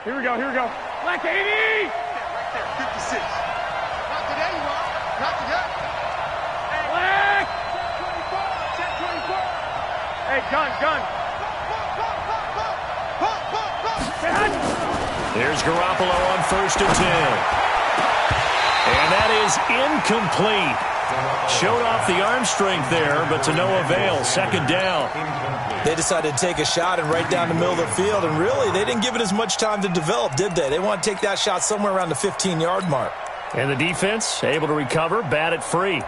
Here we go, here we go. Black 80! Right there, 56. Not today, Mark. Not today. Black! 10-24. Hey, gun. Here's Garoppolo on 1st and 10. And that is incomplete. Showed off the arm strength there, but to no avail. 2nd down. They decided to take a shot and right down the middle of the field, and really, they didn't give it as much time to develop, did they? They want to take that shot somewhere around the 15-yard mark. And the defense able to recover, bat it free.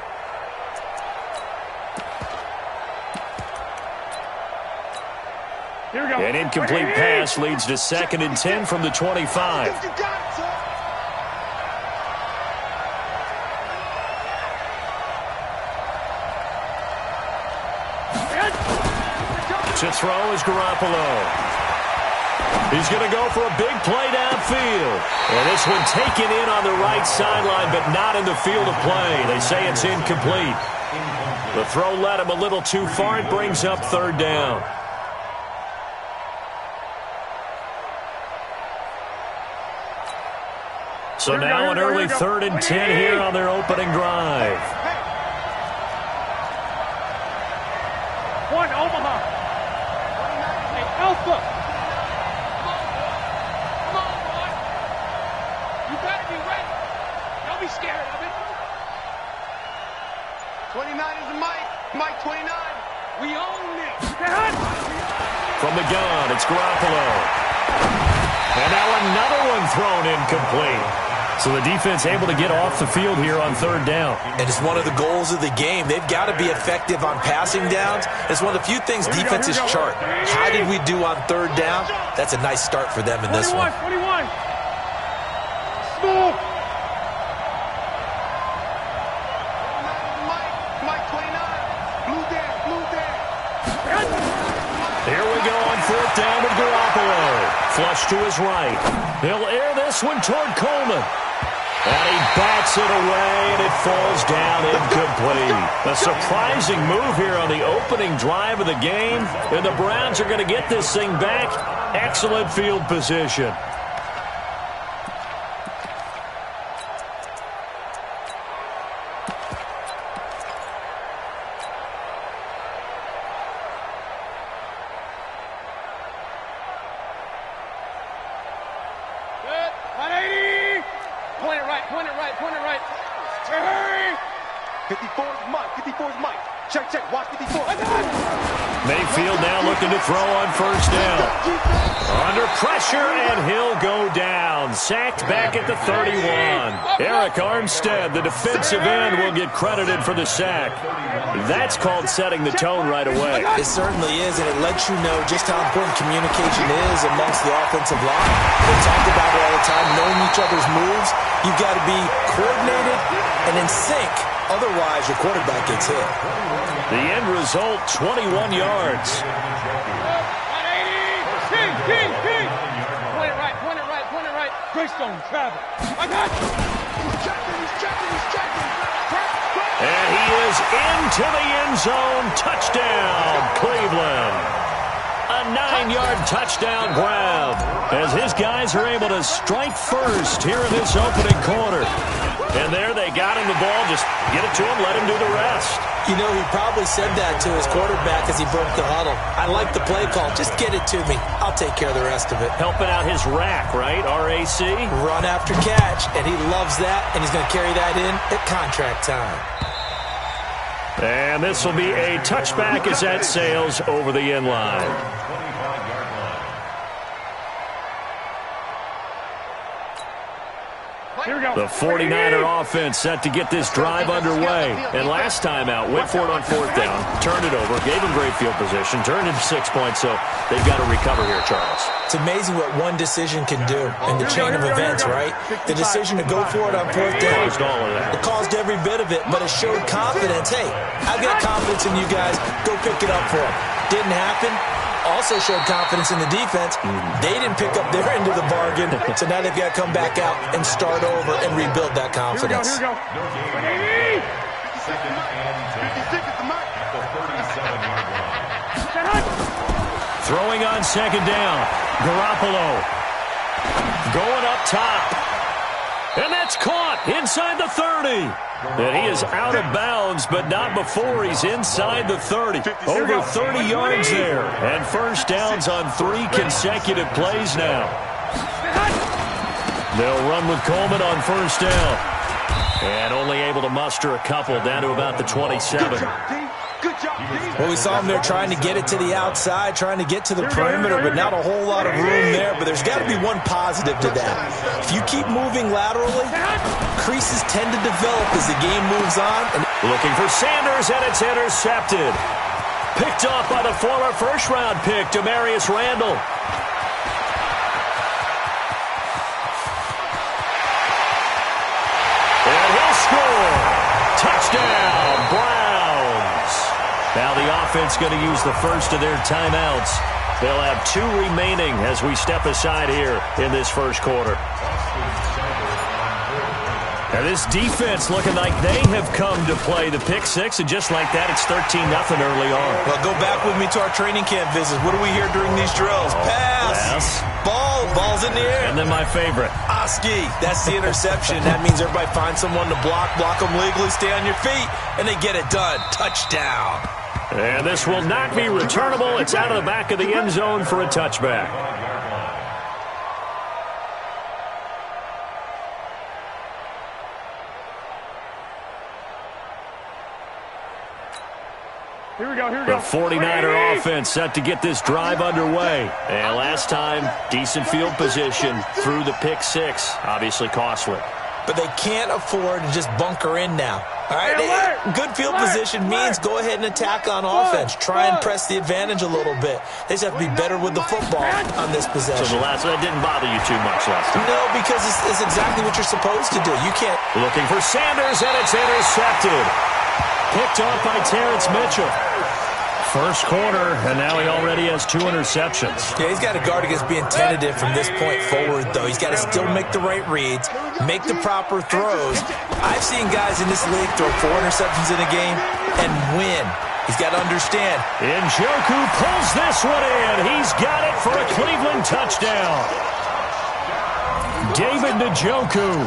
Here we go. An incomplete pass leads to 2nd and 10 from the 25. To throw is Garoppolo. He's going to go for a big play downfield. And this one taken in on the right sideline, but not in the field of play. They say it's incomplete. The throw led him a little too far. It brings up 3rd down. So now an early 3rd and 10 here on their opening drive. One, Omaha. Hey, Alpha. Come on, boy. You better be ready. Don't be scared of it. 29 is the Mike. Mike 29. We own this. From the gun, it's Garoppolo. And now another one thrown incomplete. So the defense able to get off the field here on 3rd down. And it's one of the goals of the game. They've got to be effective on passing downs. It's one of the few things defenses chart. How did we do on 3rd down? That's a nice start for them in this one. 21. Smooth. Mike 29. Blue there. Here we go on 4th down with Garoppolo. Flush to his right. He'll air this one toward Coleman. And he bats it away, and it falls down incomplete. A surprising move here on the opening drive of the game. And the Browns are going to get this thing back. Excellent field position. Good. 180. Point it right. Hurry. 54 is Mike. Check. Watch 54. Mayfield now looking to throw on 1st down. Under pressure, and he'll go down. Sacked back at the 31. Eric Armstead, the defensive end, will get credited for the sack. That's called setting the tone right away. It certainly is, and it lets you know just how important communication is amongst the offensive line. They talk about it all the time, knowing each other's moves. You've got to be coordinated and in sync. Otherwise, your quarterback gets hit. The end result, 21 yards. 180. King. Point it right. Greystone, travel. I got you. He's checking. And he is into the end zone. Touchdown, Cleveland. A 9-yard touchdown grab as his guys are able to strike first here in this opening quarter. And there they got him the ball. Just get it to him, let him do the rest. You know, he probably said that to his quarterback as he broke the huddle. I like the play call. Just get it to me. I'll take care of the rest of it. Helping out his rack, right? RAC? Run after catch, and he loves that, and he's going to carry that in at contract time. And this will be a touchback as that sails over the end line. Here we go. The 49er offense set to get this drive underway. And last time out, went for it on 4th down, turned it over, gave him great field position, turned into 6 points, so they've got to recover here, Charles. It's amazing what one decision can do in the chain of events, right? The decision to go for it on 4th down. Caused all of that. It caused every bit of it, but it showed confidence. Hey, I've got confidence in you guys. Go pick it up for them. Didn't happen. Also showed confidence in the defense. They didn't pick up their end of the bargain, so now they've got to come back out and start over and rebuild that confidence. Here we go. 180. 56 is the Mike. Throwing on 2nd down. Garoppolo. Going up top. And that's caught inside the 30. And he is out of bounds, but not before he's inside the 30. Over 30 yards there. And first downs on 3 consecutive plays now. They'll run with Coleman on first down. And only able to muster a couple down to about the 27. Well, we saw him there trying to get it to the outside, trying to get to the perimeter, but not a whole lot of room there. But there's got to be one positive to that. If you keep moving laterally, creases tend to develop as the game moves on. And looking for Sanders, and it's intercepted. Picked off by the former first-round pick, Demarius Randall. And he'll score. Touchdown, Browns. Now the offense going to use the first of their timeouts. They'll have 2 remaining as we step aside here in this first quarter. Now this defense looking like they have come to play the pick 6, and just like that, it's 13-0 early on. Well, go back with me to our training camp visits. What do we hear during these drills? Pass. Ball's in the air. And then my favorite. Oski, that's the interception. That means everybody finds someone to block them legally, stay on your feet, and they get it done. Touchdown. And this will not be returnable. It's out of the back of the end zone for a touchback. Here we go. The 49er offense set to get this drive underway. And last time, decent field position through the pick 6. Obviously costly. But they can't afford to just bunker in now. All right, good field position means go ahead and attack on offense. Try and press the advantage a little bit. They just have to be better with the football on this possession. So the last one didn't bother you too much last time? No, because it's exactly what you're supposed to do. You can't. Looking for Sanders, and it's intercepted. Picked off by Terrence Mitchell. First quarter, and now he already has 2 interceptions. Yeah, he's got to guard against being tentative from this point forward, though. He's got to still make the right reads, make the proper throws. I've seen guys in this league throw 4 interceptions in a game and win. He's got to understand. Njoku pulls this one in. He's got it for a Cleveland touchdown. David Njoku,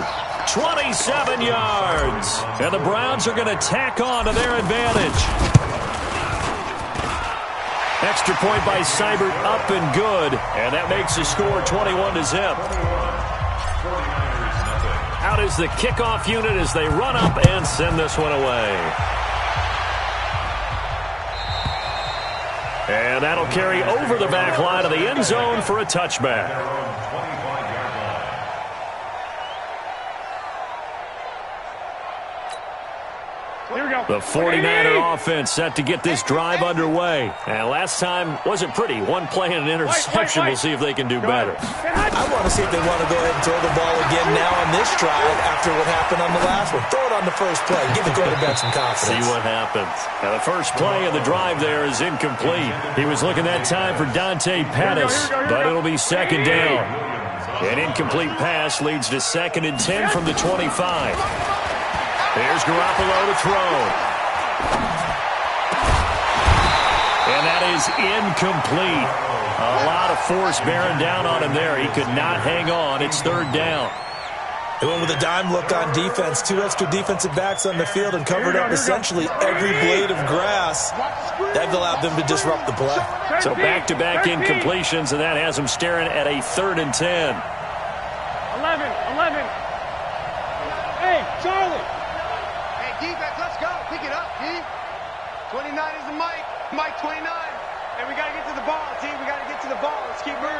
27 yards. And the Browns are going to tack on to their advantage. Extra point by Seibert, up and good. And that makes the score 21-0. Out is the kickoff unit as they run up and send this one away. And that'll carry over the back line of the end zone for a touchback. The 49er offense set to get this drive underway. And last time wasn't pretty. 1 play and an interception. We'll see if they can do better. I want to see if they want to go ahead and throw the ball again now on this drive after what happened on the last one. Throw it on the first play. Give the quarterback some confidence. See what happens. Now, the first play of the drive there is incomplete. He was looking that time for Dante Pettis, but it'll be second down. An incomplete pass leads to 2nd and 10 from the 25. Here's Garoppolo to throw. And that is incomplete. A lot of force bearing down on him there. He could not hang on. It's 3rd down. They went with a dime look on defense. 2 extra defensive backs on the field and covered up essentially every blade of grass. That allowed them to disrupt the play. So back-to-back incompletions, and that has them staring at a 3rd and 10. 11. Hey, Charlie. Defense, let's go. Pick it up, T. 29 is the Mike. Mike 29. And we got to get to the ball, T. We got to get to the ball. Let's keep moving.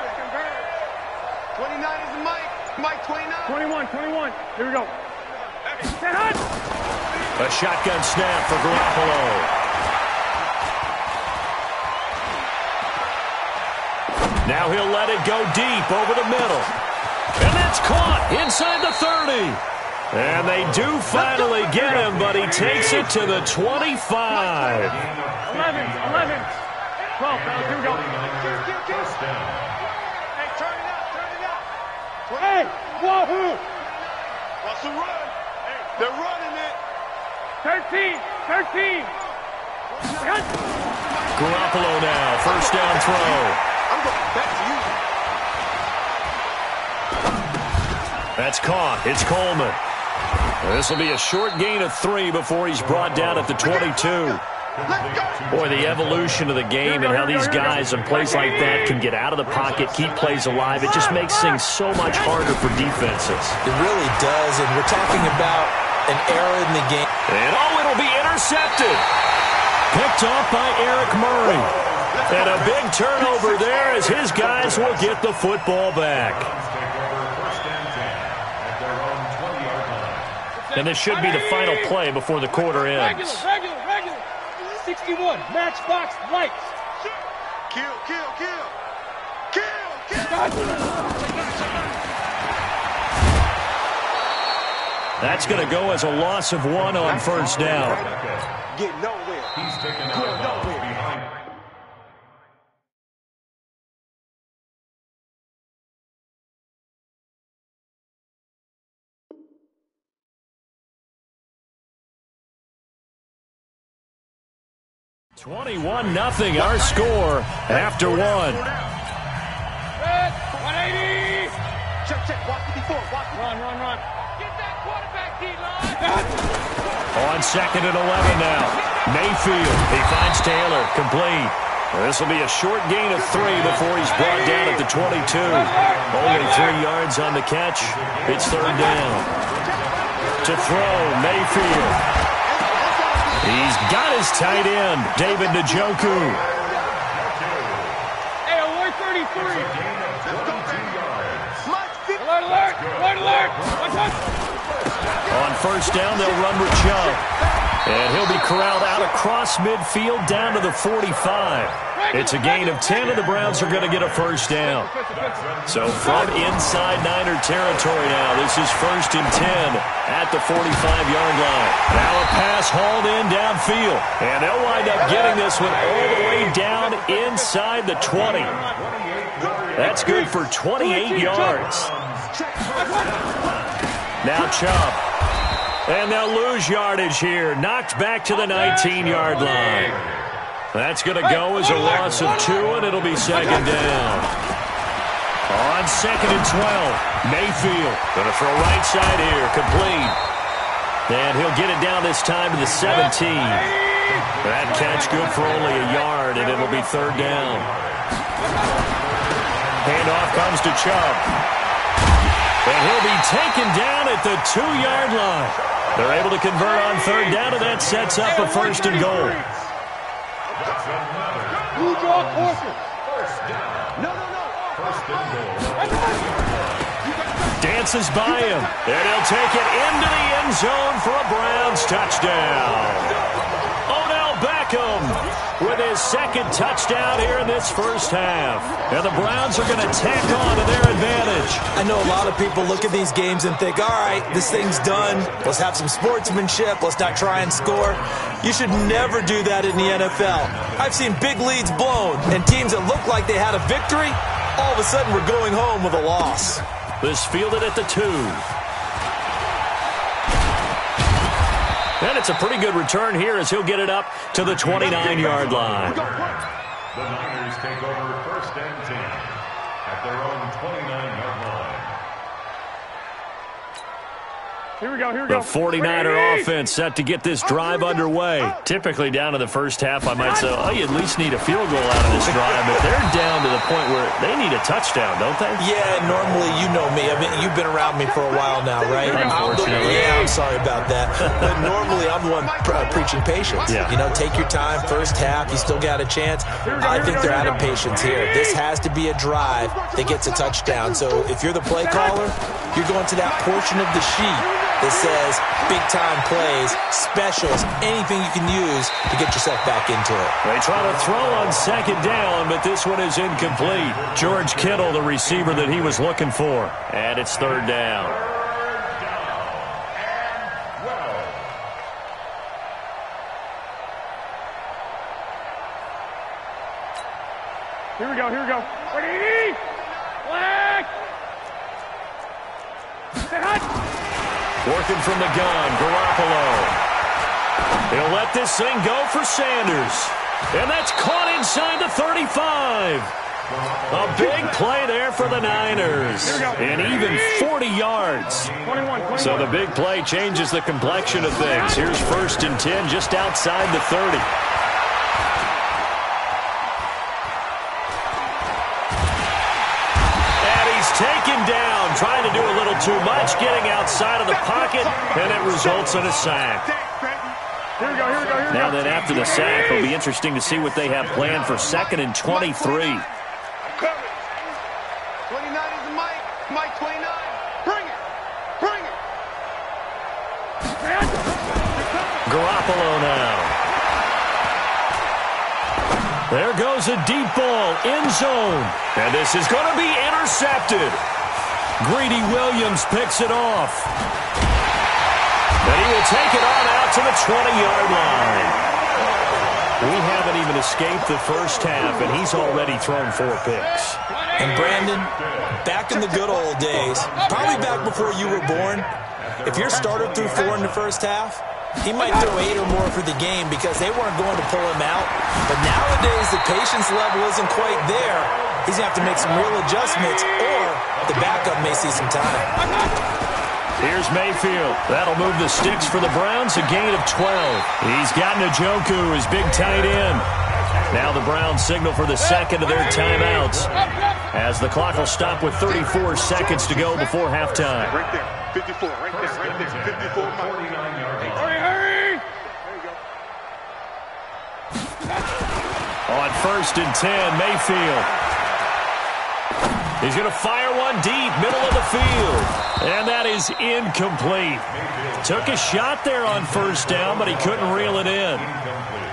29 is the Mike. Mike 29. 21. Here we go. A shotgun snap for Garoppolo. Now he'll let it go deep over the middle. And that's caught inside the 30. And they do finally get him, but he takes it to the 25. 11. 12. Here we go. Hey, turn it up. Hey, wahoo! What's the run? Hey, they're running it. 13. Garoppolo now, first down throw. I'm going back to you. That's caught. It's Coleman. This will be a short gain of 3 before he's brought down at the 22. Boy, the evolution of the game and how these guys in plays like that can get out of the pocket, keep plays alive, it just makes things so much harder for defenses. It really does, and we're talking about an era in the game. And it'll be intercepted. Picked off by Eric Murray. And a big turnover there as his guys will get the football back. And this should be the final play before the quarter ends. Regular. 61, matchbox lights. Kill. That's going to go as a loss of 1 on first down. Get nowhere. He's taken out nowhere behind. $21-0 our score after 1. 180. Check. Watch 54. Run. Get that quarterback, D-line. On 2nd and 11 now. Mayfield, he finds Taylor, complete. This will be a short gain of 3 before he's brought down at the 22. Only 3 yards on the catch. It's 3rd down. To throw, Mayfield. He's got his tight end, David Njoku. Hey, alert 33. Alert. On first down, they'll run with Chubb. And he'll be corralled out across midfield down to the 45. It's a gain of 10, and the Browns are going to get a first down. So from inside Niner territory now, this is 1st and 10 at the 45-yard line. Now a pass hauled in downfield. And they'll wind up getting this one all the way down inside the 20. That's good for 28 yards. Now Chubb. And they'll lose yardage here. Knocked back to the 19-yard line. That's going to go as a loss of 2, and it'll be 2nd down. On 2nd and 12, Mayfield going to throw right side here, complete. And he'll get it down this time to the 17. That catch good for only a yard, and it'll be 3rd down. Handoff comes to Chubb. And he'll be taken down at the 2-yard line. They're able to convert on 3rd down, and that sets up a 1st and goal. Blue draw Corker. No. First and goal. Dances by him, and he'll take it into the end zone for a Browns touchdown. Odell Beckham with his 2nd touchdown here in this first half. And the Browns are going to tack on to their advantage. I know a lot of people look at these games and think, all right, this thing's done. Let's have some sportsmanship. Let's not try and score. You should never do that in the NFL. I've seen big leads blown, and teams that look like they had a victory, all of a sudden we're going home with a loss. This fielded at the 2. And it's a pretty good return here as he'll get it up to the 29-yard line. The Niners take over 1st and 10 at their own 29-yard line. Here we go. The 49er offense set to get this drive underway. Typically down to the first half, I might say, oh, you at least need a field goal out of this drive. But they're down to the point where they need a touchdown, don't they? Yeah, normally you know me. I mean, you've been around me for a while now, right? Unfortunately. I'm sorry about that. But normally I'm the one preaching patience. Yeah. You know, take your time. First half, you still got a chance. I think they're out of patience here. This has to be a drive that gets a touchdown. So if you're the play caller, you're going to that portion of the sheet that says big-time plays, specials, anything you can use to get yourself back into it. They try to throw on 2nd down, but this one is incomplete. George Kittle, the receiver that he was looking for. And it's 3rd down. Here we go. 180. Flag. Say hot. Working from the gun, Garoppolo. He'll let this thing go for Sanders. And that's caught inside the 35. A big play there for the Niners. And even 40 yards. So the big play changes the complexion of things. Here's 1st and 10 just outside the 30. And he's taken down, trying to do a little too much, getting outside of the pocket, and it results in a sack. Now then, after the sack, it'll be interesting to see what they have planned for 2nd and 23. 29 is the Mike. Mike 29. Bring it. Bring it. Garoppolo now. There goes a deep ball, end zone. And this is going to be intercepted. Greedy Williams picks it off. And he will take it on out to the 20-yard line. We haven't even escaped the first half, and he's already thrown 4 picks. And Brandon, back in the good old days, probably back before you were born, if your starter threw 4 in the first half, he might throw 8 or more for the game because they weren't going to pull him out. But nowadays, the patience level isn't quite there. He's going to have to make some real adjustments, or the backup may see some time. Here's Mayfield. That'll move the sticks for the Browns, a gain of 12. He's got Njoku, his big tight end. Now the Browns signal for the second of their timeouts, as the clock will stop with 34 seconds to go before halftime. Right there. 54. Right there. Right there. 54. Hurry! On 1st and 10, Mayfield. He's going to fire one deep, middle of the field. And that is incomplete. Took a shot there on 1st down, but he couldn't reel it in.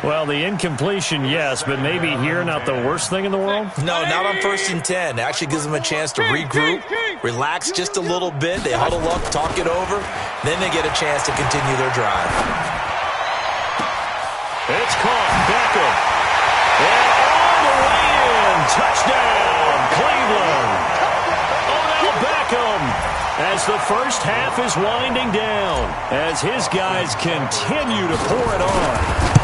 Well, the incompletion, yes, but maybe here not the worst thing in the world? No, not on 1st and 10. It actually gives them a chance to regroup, relax just a little bit. They huddle up, talk it over. Then they get a chance to continue their drive. It's caught. Beckham. And all the way in. Touchdown, Cleveland. Odell Beckham, as the first half is winding down, as his guys continue to pour it on.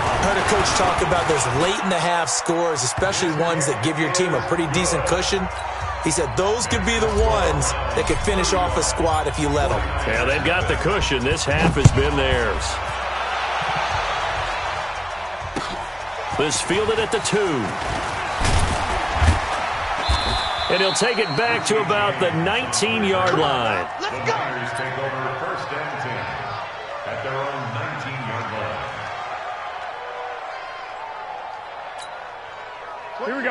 I heard a coach talk about those late-in-the-half scores, especially ones that give your team a pretty decent cushion. He said those could be the ones that could finish off a squad if you let them. Yeah, they've got the cushion. This half has been theirs. This fielded at the 2. And he'll take it back to about the 19-yard line. The Niners take over 1st and 10 at their own 19-yard line.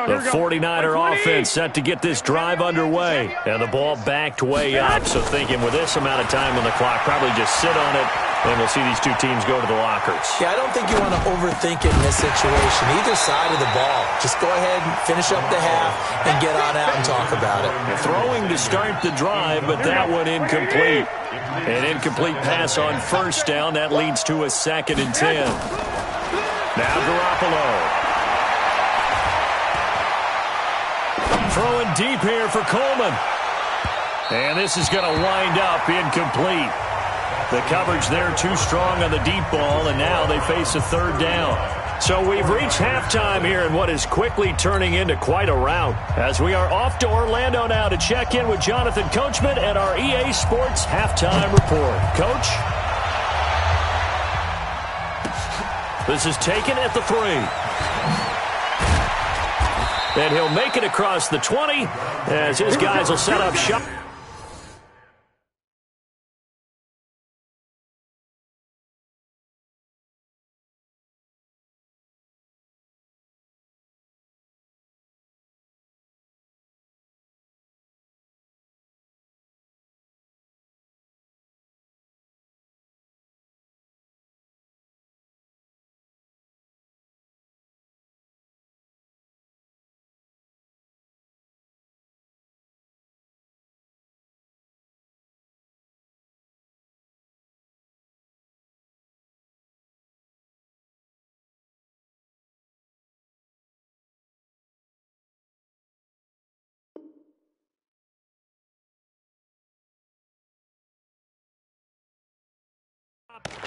The 49er offense set to get this drive underway. And the ball backed way up. So thinking with this amount of time on the clock, probably just sit on it, and we'll see these two teams go to the lockers. Yeah, I don't think you want to overthink it in this situation. Either side of the ball. Just go ahead and finish up the half and get on out and talk about it. Throwing to start the drive, but that one incomplete. An incomplete pass on 1st down. That leads to a 2nd and 10. Now Garoppolo. Throwing deep here for Coleman. And this is going to wind up incomplete. The coverage there too strong on the deep ball, and now they face a 3rd down. So we've reached halftime here in what is quickly turning into quite a rout, as we are off to Orlando now to check in with Jonathan Coachman at our EA Sports Halftime Report. Coach? This is taken at the 3. And he'll make it across the 20 as his guys will set up shop.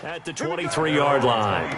At the 23-yard line.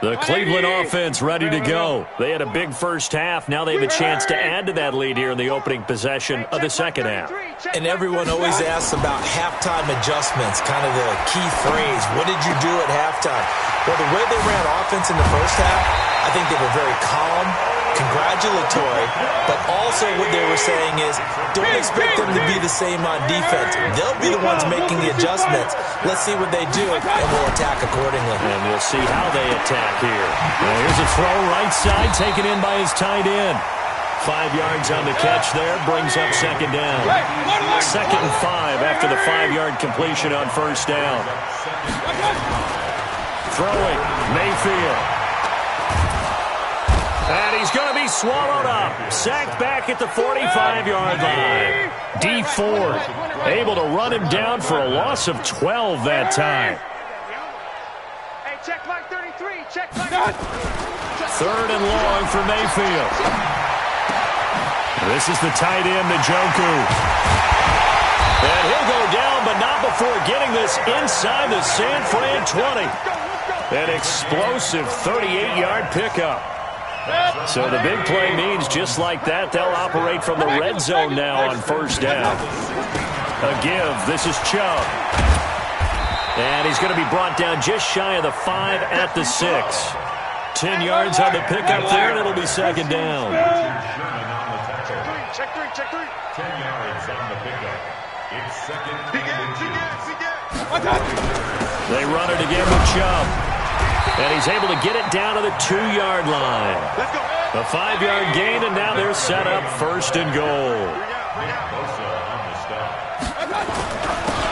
The Cleveland offense ready to go. They had a big first half. Now they have a chance to add to that lead here in the opening possession of the second half. And everyone always asks about halftime adjustments, kind of the key phrase. What did you do at halftime? Well, the way they ran offense in the first half, I think they were very calm, congratulatory, but also what they were saying is don't expect them to be the same on defense. They'll be the ones making the adjustments. Let's see what they do, and we'll attack accordingly. And we'll see how they attack here. Well, here's a throw right side, taken in by his tight end. 5 yards on the catch there, brings up second down. 2nd and 5 after the 5-yard completion on first down. Throwing, Mayfield. And he's going to be swallowed up. Sacked back at the 45-yard line. D Ford able to run him down for a loss of 12 that time. Hey, check Mike 33. Check Mike. 3rd and long for Mayfield. This is the tight end, Njoku. And he'll go down, but not before getting this inside the San Fran 20. An explosive 38-yard pickup. So the big play means just like that, they'll operate from the red zone now on first down. A give. This is Chubb. And he's going to be brought down just shy of the 5 at the 6. 10 yards on the pickup there, and it'll be second down. Check three. 10 yards on the pickup. It's second and 2. They run it again with Chubb. And he's able to get it down to the 2-yard line. A 5-yard gain, and now they're set up 1st and goal.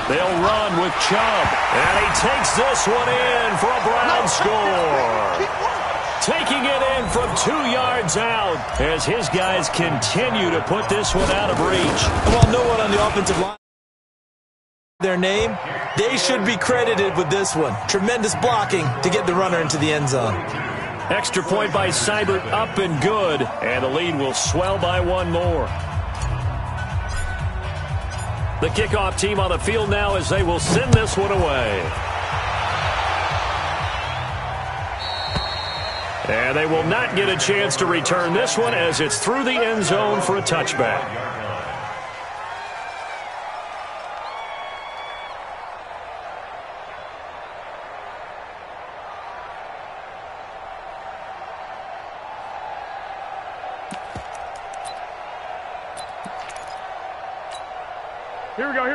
They'll run with Chubb. And he takes this one in for a Brown score. Taking it in from 2 yards out as his guys continue to put this one out of reach. Well, no one on the offensive line their name, they should be credited with this one. Tremendous blocking to get the runner into the end zone. Extra point by Seibert, up and good, and the lead will swell by one more. The kickoff team on the field now as they will send this one away. And they will not get a chance to return this one as it's through the end zone for a touchback.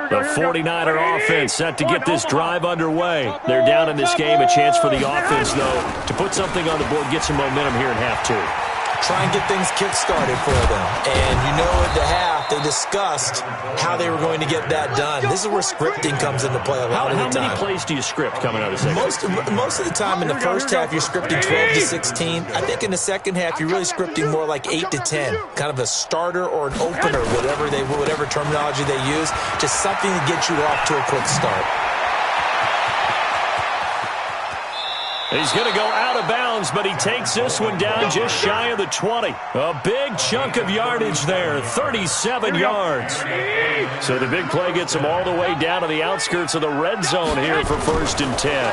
The 49er offense set to get this drive underway. They're down in this game. A chance for the offense, though, to put something on the board, get some momentum here in half 2. Try and get things kick-started for them. And you know at the half, they discussed how they were going to get that done. This is where scripting comes into play a lot of the time. How many plays do you script coming out of the second? Most of the time in the first half, you're scripting 12 to 16. I think in the second half, you're really scripting more like 8 to 10. Kind of a starter or an opener, whatever terminology they use. Just something to get you off to a quick start. He's going to go out of bounds, but he takes this one down just shy of the 20. A big chunk of yardage there, 37 yards. So the big play gets him all the way down to the outskirts of the red zone here for 1st and 10.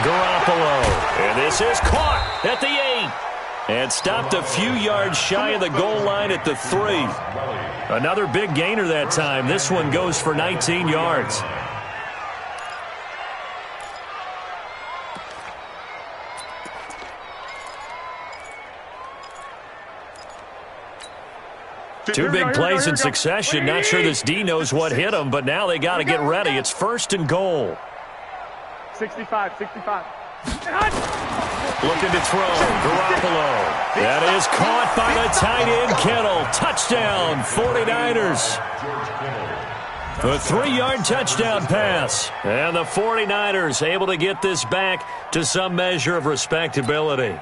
Garoppolo, and this is caught at the 8. And stopped a few yards shy of the goal line at the 3. Another big gainer that time. This one goes for 19 yards. Two big plays in succession. Not sure this D knows what hit him, but now they got to get ready. It's 1st and goal. 65. Looking to throw. Garoppolo. That is caught by the tight end, Kittle. Touchdown, 49ers. A 3-yard touchdown pass. And the 49ers able to get this back to some measure of respectability.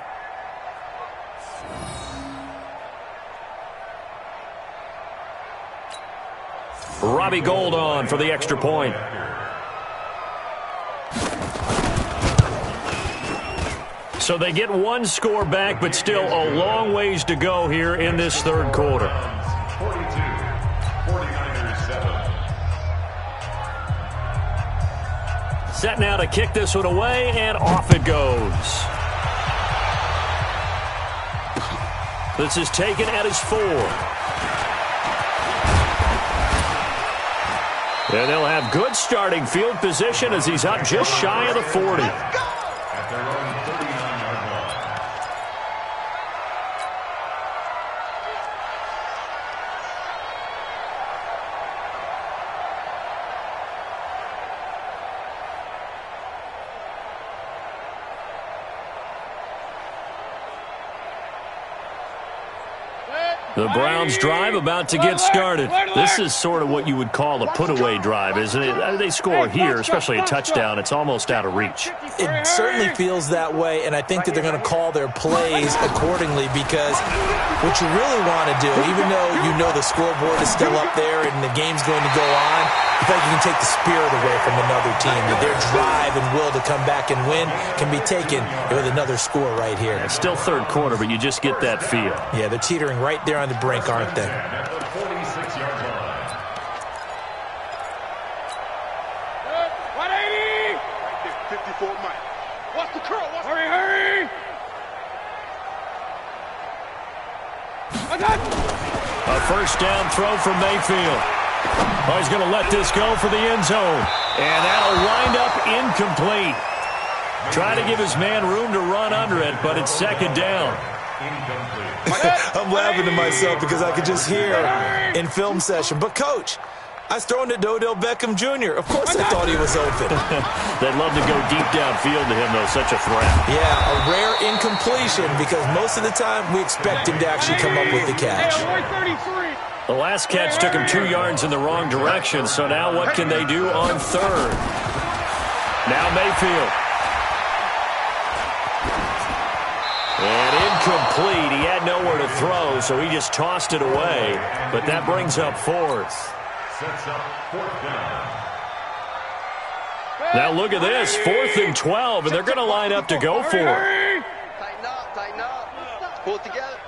Robbie Gould on for the extra point. So they get one score back, but still a long ways to go here in this third quarter. 42, 49ers 7. Set now to kick this one away, and off it goes. This is taken at his 4. And they'll have good starting field position as he's up just shy of the 40. At their own 39-yard line. The Browns drive about to get started. This is sort of what you would call a put-away drive, isn't it? They score here, especially a touchdown. It's almost out of reach. It certainly feels that way, and I think that they're going to call their plays accordingly because what you really want to do, even though you know the scoreboard is still up there and the game's going to go on, you feel like you can take the spirit away from another team. That their drive and will to come back and win can be taken with another score right here. It's still third quarter, but you just get that feel. Yeah, they're teetering right there on the brink, aren't they? At the 46-yard line. 180! Right there, 54 Mike. Watch the curl. Hurry, hurry! I got A first down throw from Mayfield. Oh, he's going to let this go for the end zone. And that'll wind up incomplete. Try to give his man room to run under it, but it's second down. I'm laughing to myself because I could just hear in film session. But, Coach, I was throwing to Odell Beckham Jr. Of course I thought he was open. They'd love to go deep downfield to him, though. Such a threat. Yeah, a rare incompletion because most of the time we expect him to actually come up with the catch. The last catch took him 2 yards in the wrong direction, so now what can they do on third? Now Mayfield. And incomplete. He had nowhere to throw, so he just tossed it away. But that brings up fourth. Sets up 4th down. Now look at this. 4th and 12, and they're going to line up to go for it. Tighten up. Pull it together.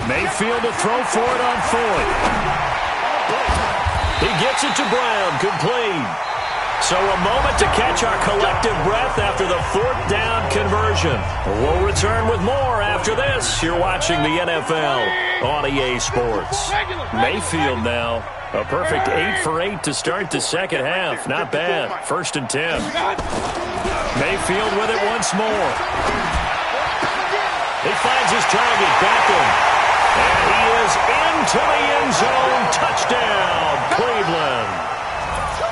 Mayfield to throw for it on 4th. He gets it to Brown, complete. So a moment to catch our collective breath after the 4th down conversion. We'll return with more after this. You're watching the NFL on EA Sports. Mayfield now. A perfect 8 for 8 to start the second half. Not bad. 1st and 10. Mayfield with it once more. He finds his target, Beckham. And he is into the end zone. Touchdown, Cleveland.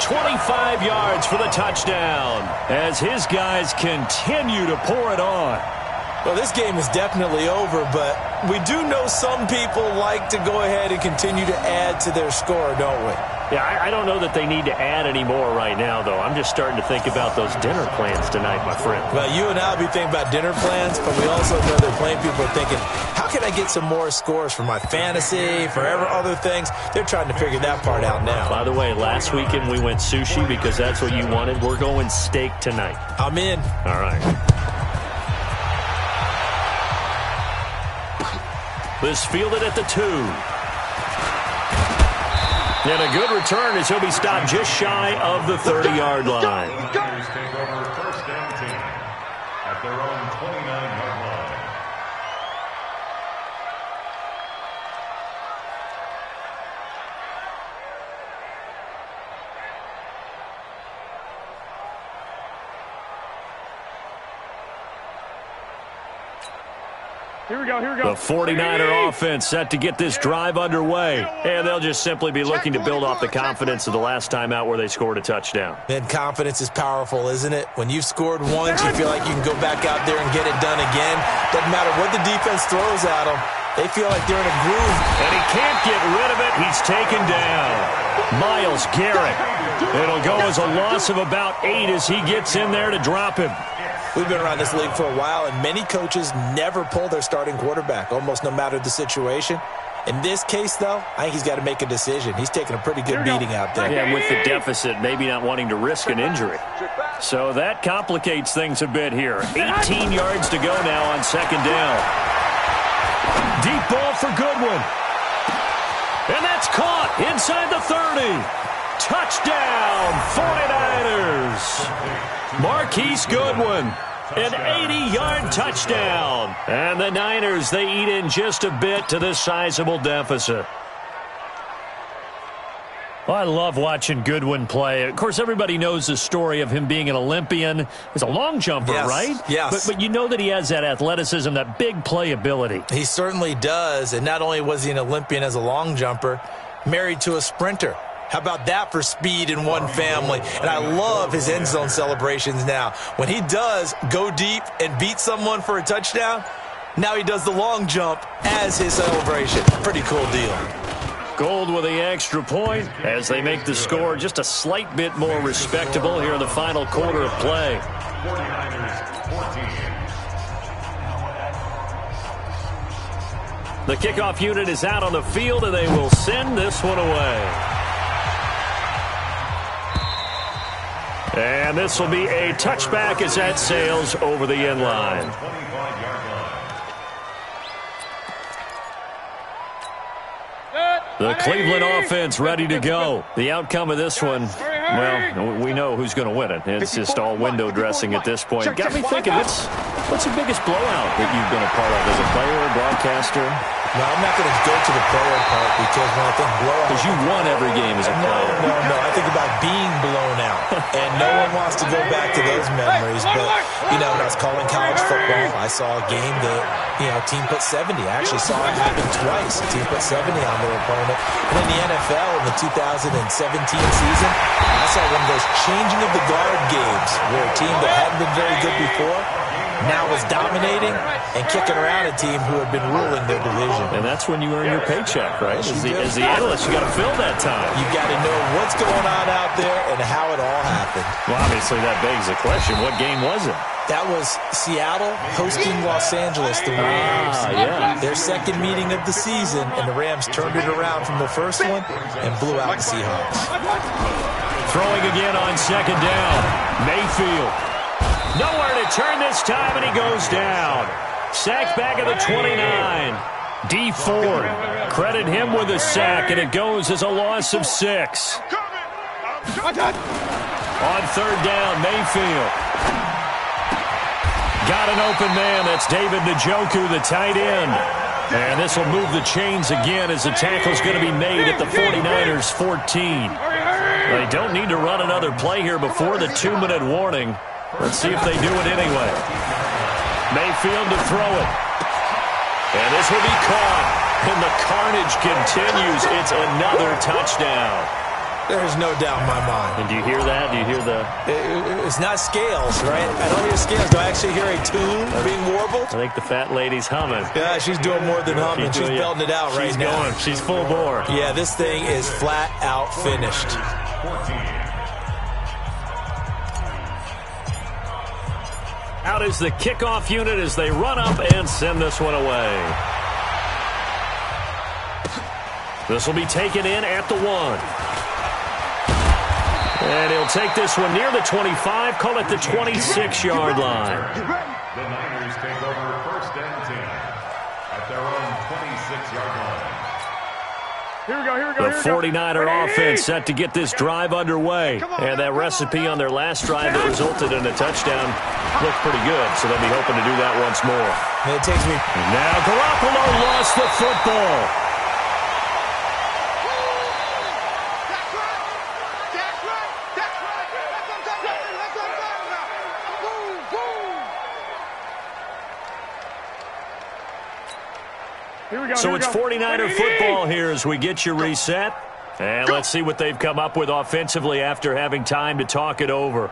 25 yards for the touchdown as his guys continue to pour it on. Well, this game is definitely over, but we do know some people like to go ahead and continue to add to their score, don't we? Yeah, I don't know that they need to add any more right now, though. I'm just starting to think about those dinner plans tonight, my friend. Well, you and I will be thinking about dinner plans, but we also know that plenty of people are thinking, how can I get some more scores for my fantasy, for other things? They're trying to figure that part out now. By the way, last weekend we went sushi because that's what you wanted. We're going steak tonight. I'm in. All right. This fielded at the 2. And a good return as he'll be stopped just shy of the 30-yard line. The Niners take over 1st and 10 at their own 29-yard line. Here we go. The 49er offense set to get this drive underway. And they'll just simply be looking to build off the confidence of the last time out where they scored a touchdown. And confidence is powerful, isn't it? When you've scored once, you feel like you can go back out there and get it done again. Doesn't matter what the defense throws at them. They feel like they're in a groove. And he can't get rid of it. He's taken down. Myles Garrett. It'll go as a loss of about 8 as he gets in there to drop him. We've been around this league for a while, and many coaches never pull their starting quarterback, almost no matter the situation. In this case, though, I think he's got to make a decision. He's taking a pretty good beating out there. Yeah, with the deficit, maybe not wanting to risk an injury. So that complicates things a bit here. 18 yards to go now on second down. Deep ball for Goodwin. And that's caught inside the 30. Touchdown, 49ers. Marquise Goodwin An 80-yard touchdown. And the Niners, they eat in just a bit to this sizable deficit. Well, I love watching Goodwin play. Of course, everybody knows the story of him being an Olympian. He's a long jumper, right? Yes. But you know that he has that athleticism, that big playability. He certainly does. And not only was he an Olympian as a long jumper, married to a sprinter. How about that for speed in one family? And I love his end zone celebrations now. When he does go deep and beat someone for a touchdown, now he does the long jump as his celebration. Pretty cool deal. Gold with the extra point as they make the score just a slight bit more respectable here in the final quarter of play. 49ers 14. The kickoff unit is out on the field, and they will send this one away. And this will be a touchback as that sails over the end line. 25-yard line. The Cleveland offense ready to go. The outcome of this one, well, we know who's going to win it. It's just all window dressing at this point. Got me thinking, what's the biggest blowout that you've been a part of as a player or broadcaster? No, I'm not going to go to the player part because when I think blowout... Because you won every game as a player. No. I think about being blown out. And no one wants to go back to those memories. But, when I was calling college football, I saw a game that, team put 70. I actually saw it happen twice. A team put 70 on their opponent. And in the NFL in the 2017 season, I saw one of those changing of the guard games where a team that hadn't been very good before now was dominating and kicking around a team who had been ruling their division. And that's when you earn your paycheck, right? As the analyst, you got to fill that time. You got to know what's going on out there and how it all happened. Well, obviously that begs the question, what game was it? That was Seattle hosting Los Angeles, the Rams. Yeah. Their second meeting of the season, and the Rams turned it around from the first one and blew out the Seahawks. Throwing again on second down. Mayfield. Nowhere to turn this time, and he goes down. Sacked back at the 29. D. Ford. Credit him with a sack, and it goes as a loss of 6. On third down, Mayfield. Got an open man. That's David Njoku, the tight end. And this will move the chains again as the tackle's going to be made at the 49ers 14. They don't need to run another play here before the 2-minute warning. Let's see if they do it anyway. Mayfield to throw it. And this will be caught. And the carnage continues. It's another touchdown. There's no doubt in my mind. And do you hear that? Do you hear the... It's not scales, right? I don't hear scales. Do I actually hear a tune being warbled? I think the fat lady's humming. Yeah, she's doing more than humming. She's belting it out right now. She's going. She's full bore. Yeah, this thing is flat out finished. 14. Out is the kickoff unit as they run up and send this one away. This will be taken in at the 1. And he'll take this one near the 25, call it the 26-yard line. The Niners take over first and 10 at their own 26-yard line. Here we go. The 49er offense set to get this drive underway. And that recipe on their last drive that resulted in a touchdown looked pretty good, so they'll be hoping to do that once more. And it takes me... Now Garoppolo lost the football. So it's 49er football here as we get you reset. And let's see what they've come up with offensively after having time to talk it over.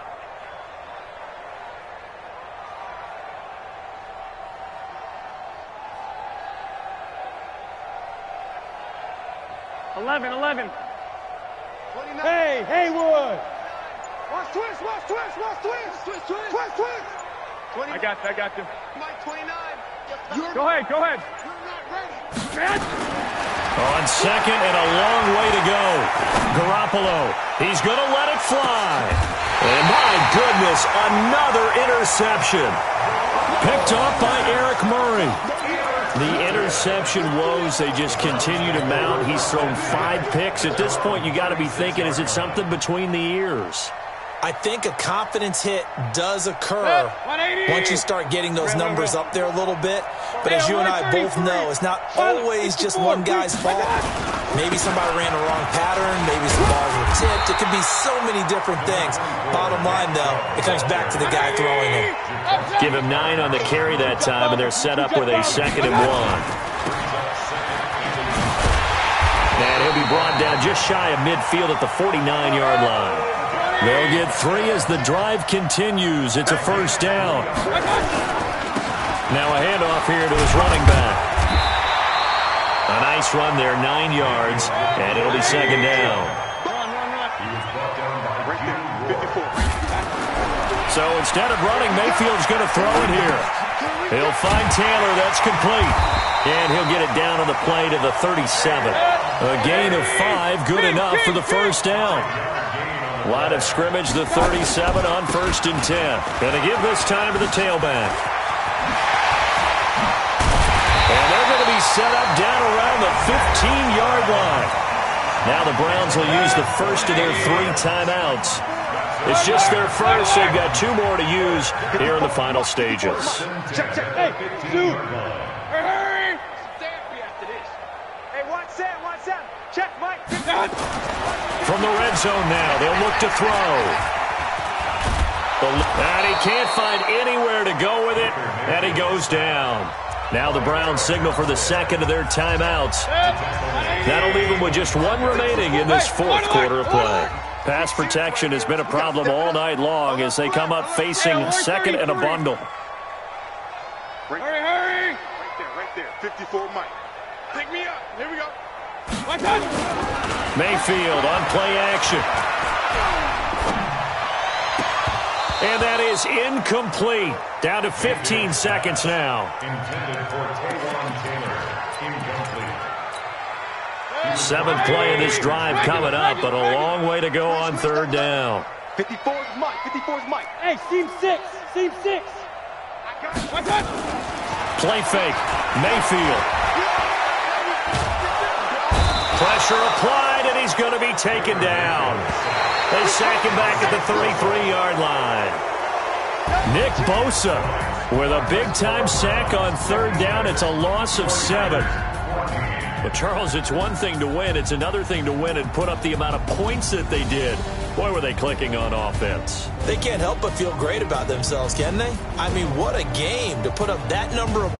11. Hey, Haywood. Watch twist. I got you. Mike 29. Go ahead. You're not ready. On second and a long way to go. Garoppolo, he's going to let it fly. And my goodness, another interception. Picked off by Eric Murray. The interception woes, they just continue to mount. He's thrown 5 picks. At this point, you got to be thinking, is it something between the ears? I think a confidence hit does occur once you start getting those numbers up there a little bit. But as you and I both know, it's not always just one guy's fault. Maybe somebody ran the wrong pattern. Maybe some balls were tipped. It could be so many different things. Bottom line, though, it comes back to the guy throwing them. Give him 9 on the carry that time, and they're set up with a 2nd and 1. And he'll be brought down just shy of midfield at the 49-yard line. They'll get 3 as the drive continues. It's a 1st down. Now a handoff here to his running back. A nice run there, 9 yards, and it'll be 2nd down. So instead of running, Mayfield's going to throw it here. He'll find Taylor. That's complete. And he'll get it down on the play to the 37. A gain of 5, good enough for the 1st down. Line of scrimmage, the 37 on 1st and 10. Going to give this time to the tailback. And they're going to be set up down around the 15-yard line. Now the Browns will use the first of their 3 timeouts. It's just their first. They've got 2 more to use here in the final stages. Check. Hey, Sue. Hurry. Hey, watch that. Check, Mike. From the red zone now, they'll look to throw. And he can't find anywhere to go with it, and he goes down. Now the Browns signal for the 2nd of their timeouts. That'll leave them with just 1 remaining in this 4th quarter of play. Pass protection has been a problem all night long as they come up facing 2nd and a bundle. Hurry. Right there. 54, Mike. Pick me up. Here we go. Mayfield on play action. And that is incomplete. Down to 15 seconds now. Intended for Taylor. Incomplete. 7th play of this drive coming up, but a long way to go on 3rd down. 54's Mike. Hey, seam 6. Play fake. Mayfield. Pressure applied, and he's going to be taken down. They sack him back at the 33-yard line. Nick Bosa with a big-time sack on 3rd down. It's a loss of 7. But, Charles, it's one thing to win. It's another thing to win and put up the amount of points that they did. Boy, were they clicking on offense. They can't help but feel great about themselves, can they? I mean, what a game to put up that number of